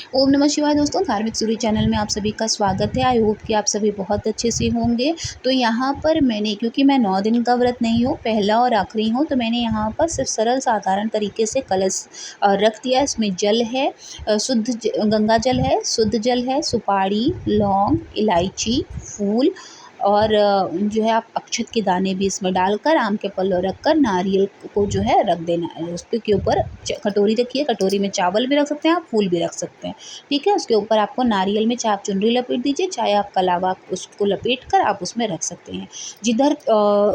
ओम नमः शिवाय दोस्तों, धार्मिक सूरी चैनल में आप सभी का स्वागत है। आई होप कि आप सभी बहुत अच्छे से होंगे। तो यहाँ पर मैंने, क्योंकि मैं 9 दिन का व्रत नहीं हूँ, पहला और आखिरी हूँ, तो मैंने यहाँ पर सिर्फ सरल साधारण तरीके से कलश रख दिया। इसमें जल है, गंगा जल है, शुद्ध जल है, सुपारी, लौंग, इलायची, फूल और जो है आप अक्षत के दाने भी इसमें डालकर, आम के पल्लव रखकर, नारियल को जो है रख देना है। उसके ऊपर कटोरी रखिए, कटोरी में चावल भी रख सकते हैं आप, फूल भी रख सकते हैं, ठीक है। उसके ऊपर आपको नारियल में चाहे आप चुनरी लपेट दीजिए, चाहे आप कलावा उसको लपेट कर आप उसमें रख सकते हैं। जिधर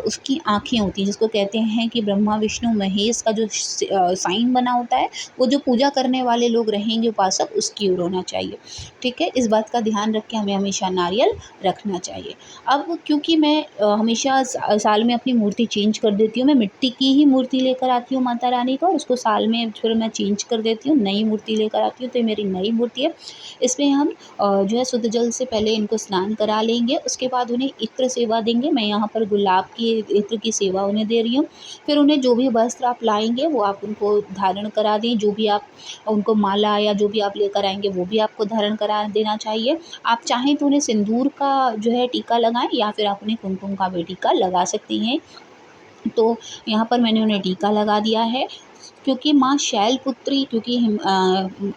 उसकी आँखें होती हैं, जिसको कहते हैं कि ब्रह्मा विष्णु महेश का जो साइन बना होता है, वो जो पूजा करने वाले लोग रहेंगे उपासक, उसकी ओर होना चाहिए, ठीक है। इस बात का ध्यान रख के हमें हमेशा नारियल रखना चाहिए। अब क्योंकि मैं हमेशा साल में अपनी मूर्ति चेंज कर देती हूँ, मैं मिट्टी की ही मूर्ति लेकर आती हूँ माता रानी का, और उसको साल में फिर मैं चेंज कर देती हूँ, नई मूर्ति लेकर आती हूँ। तो ये मेरी नई मूर्ति है। इसमें हम जो है शुद्ध जल से पहले इनको स्नान करा लेंगे, उसके बाद उन्हें इत्र सेवा देंगे। मैं यहाँ पर गुलाब की इत्र की सेवा उन्हें दे रही हूँ। फिर उन्हें जो भी वस्त्र आप लाएंगे वो आप उनको धारण करा दें, जो भी आप उनको माला या जो भी आप लेकर आएंगे वो भी आपको धारण करा देना चाहिए। आप चाहें तो उन्हें सिंदूर का जो है टीका लगाएं, या फिर आप उन्हें कुमकुम का भी टीका लगा सकती हैं। तो यहाँ पर मैंने उन्हें टीका लगा दिया है। क्योंकि माँ शैलपुत्री, क्योंकि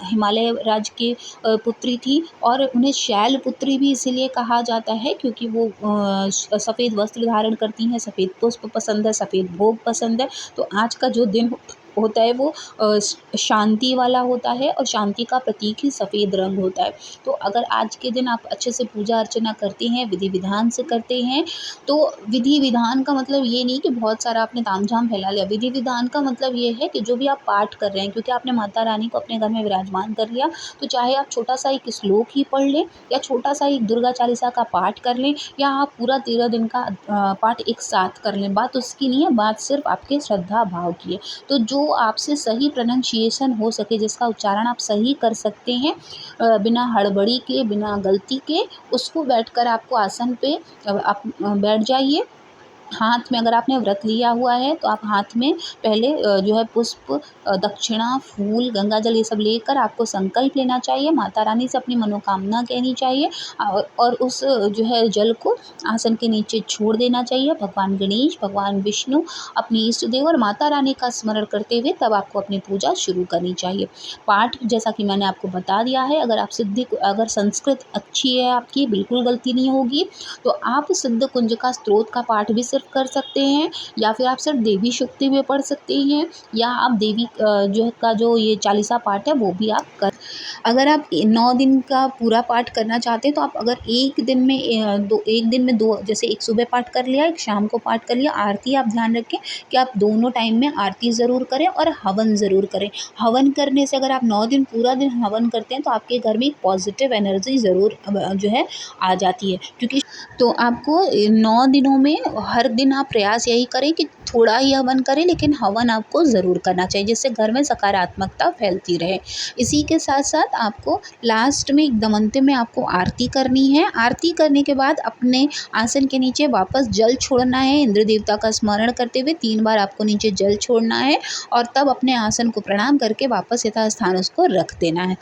हिमालय राज्य की पुत्री थी, और उन्हें शैलपुत्री भी इसीलिए कहा जाता है क्योंकि वो सफ़ेद वस्त्र धारण करती हैं, सफ़ेद पुष्प पसंद है, सफ़ेद भोग पसंद है। तो आज का जो दिन होता है वो शांति वाला होता है, और शांति का प्रतीक ही सफ़ेद रंग होता है। तो अगर आज के दिन आप अच्छे से पूजा अर्चना करते हैं, विधि विधान से करते हैं, तो विधि विधान का मतलब ये नहीं कि बहुत सारा आपने तामझाम फैला लिया। विधि विधान का मतलब ये है कि जो भी आप पाठ कर रहे हैं, क्योंकि आपने माता रानी को अपने घर में विराजमान कर लिया, तो चाहे आप छोटा सा एक श्लोक ही पढ़ लें, या छोटा सा एक दुर्गा चालीसा का पाठ कर लें, या आप पूरा 13 दिन का पाठ एक साथ कर लें, बात उसकी नहीं है, बात सिर्फ आपके श्रद्धा भाव की है। तो जो आपसे सही प्रोनाउंसिएशन हो सके, जिसका उच्चारण आप सही कर सकते हैं बिना हड़बड़ी के, बिना गलती के, उसको बैठकर आपको आसन पे आप बैठ जाइए। हाथ में अगर आपने व्रत लिया हुआ है तो आप हाथ में पहले जो है पुष्प, दक्षिणा, फूल, गंगा जल, ये सब लेकर आपको संकल्प लेना चाहिए, माता रानी से अपनी मनोकामना कहनी चाहिए, और उस जो है जल को आसन के नीचे छोड़ देना चाहिए। भगवान गणेश, भगवान विष्णु, अपनी इष्ट देव और माता रानी का स्मरण करते हुए तब आपको अपनी पूजा शुरू करनी चाहिए। पाठ जैसा कि मैंने आपको बता दिया है, अगर संस्कृत अच्छी है आपकी, बिल्कुल गलती नहीं होगी, तो आप सिद्ध कुंज का स्त्रोत का पाठ भी सिर्फ कर सकते हैं, या फिर आप सिर्फ देवी शुक्ति भी पढ़ सकते हैं, या आप देवी जो ये चालीसा पाठ है वो भी आप कर। अगर आप 9 दिन का पूरा पाठ करना चाहते हैं, तो आप अगर एक दिन में दो, जैसे एक सुबह पाठ कर लिया, एक शाम को पाठ कर लिया। आरती आप ध्यान रखें कि आप दोनों टाइम में आरती ज़रूर करें, और हवन ज़रूर करें। हवन करने से, अगर आप 9 दिन पूरा दिन हवन करते हैं, तो आपके घर में एक पॉजिटिव एनर्जी ज़रूर जो है आ जाती है। क्योंकि तो आपको 9 दिनों में हर दिन आप प्रयास यही करें कि थोड़ा ही हवन करें, लेकिन हवन आपको ज़रूर करना चाहिए, जिससे घर में सकारात्मकता फैलती रहे। इसी के साथ साथ आपको लास्ट में, एकदम अंतिम में, आपको आरती करनी है। आरती करने के बाद अपने आसन के नीचे वापस जल छोड़ना है। इंद्र देवता का स्मरण करते हुए 3 बार आपको नीचे जल छोड़ना है, और तब अपने आसन को प्रणाम करके वापस यथास्थान उसको रख देना है।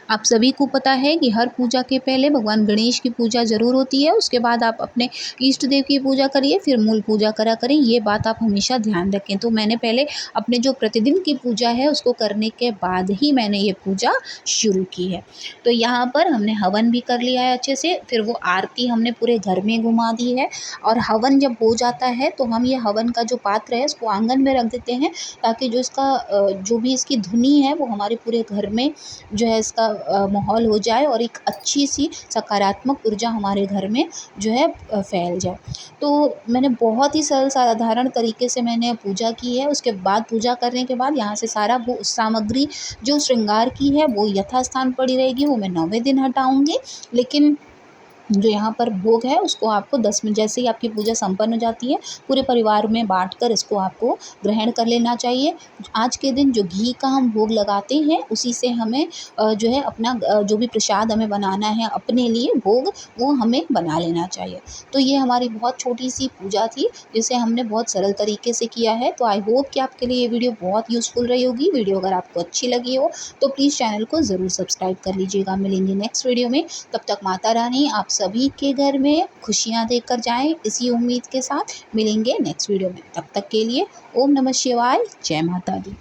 आप सभी को पता है कि हर पूजा के पहले भगवान गणेश की पूजा ज़रूर होती है, उसके बाद आप अपने इष्ट देव की पूजा करिए, फिर मूल पूजा करा करें। ये बात आप हमेशा ध्यान रखें। तो मैंने पहले अपने जो प्रतिदिन की पूजा है उसको करने के बाद ही मैंने ये पूजा शुरू की है। तो यहाँ पर हमने हवन भी कर लिया है अच्छे से, फिर वो आरती हमने पूरे घर में घुमा दी है, और हवन जब हो जाता है तो हम ये हवन का जो पात्र है उसको आंगन में रख देते हैं, ताकि जो भी इसकी धुनी है वो हमारे पूरे घर में जो है इसका माहौल हो जाए, और एक अच्छी सी सकारात्मक ऊर्जा हमारे घर में जो है फैल जाए। तो मैंने बहुत ही सरल साधारण तरीके से मैंने पूजा की है। उसके बाद पूजा करने के बाद यहाँ से सारा वो सामग्री जो श्रृंगार की है वो यथास्थान पड़ी रहेगी, वो मैं 9वें दिन हटाऊँगी। लेकिन जो यहाँ पर भोग है उसको आपको 10 मिनट, जैसे ही आपकी पूजा संपन्न हो जाती है, पूरे परिवार में बाँटकर इसको आपको ग्रहण कर लेना चाहिए। आज के दिन जो घी का हम भोग लगाते हैं उसी से हमें जो है अपना जो भी प्रसाद हमें बनाना है अपने लिए भोग, वो हमें बना लेना चाहिए। तो ये हमारी बहुत छोटी-सी पूजा थी जिसे हमने बहुत सरल तरीके से किया है। तो आई होप कि आपके लिए ये वीडियो बहुत यूज़फुल रही होगी। वीडियो अगर आपको अच्छी लगी हो तो प्लीज़ चैनल को ज़रूर सब्सक्राइब कर लीजिएगा। मिलेंगे नेक्स्ट वीडियो में, तब तक माता रानी आप सभी के घर में खुशियाँ देकर जाएँ, इसी उम्मीद के साथ मिलेंगे नेक्स्ट वीडियो में। तब तक के लिए ओम नमः शिवाय, जय माता दी।